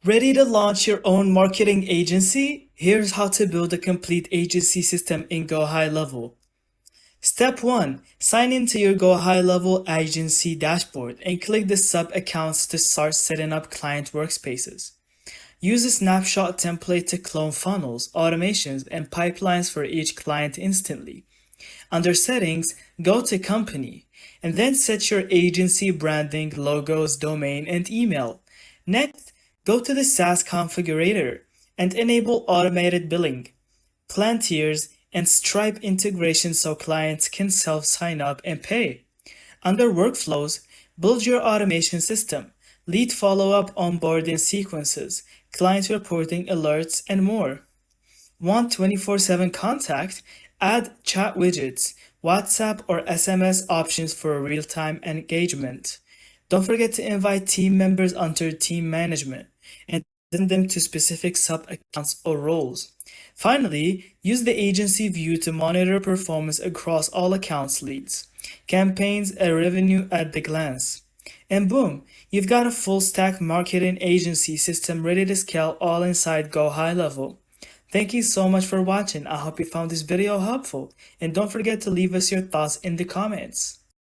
Ready to launch your own marketing agency? Here's how to build a complete agency system in GoHighLevel. Step 1. Sign into your GoHighLevel agency dashboard and click the sub-accounts to start setting up client workspaces. Use a snapshot template to clone funnels, automations, and pipelines for each client instantly. Under Settings, go to Company, and then set your agency branding, logos, domain, and email. Next, go to the SaaS configurator and enable automated billing, plan tiers, and Stripe integration so clients can self-sign up and pay. Under Workflows, build your automation system, lead follow-up onboarding sequences, client reporting alerts, and more. Want 24/7 contact? Add chat widgets, WhatsApp or SMS options for real-time engagement. Don't forget to invite team members under team management and send them to specific sub-accounts or roles. Finally, use the agency view to monitor performance across all accounts, leads, campaigns, and revenue at the glance. And boom, you've got a full stack marketing agency system ready to scale all inside GoHighLevel. Thank you so much for watching. I hope you found this video helpful, and don't forget to leave us your thoughts in the comments.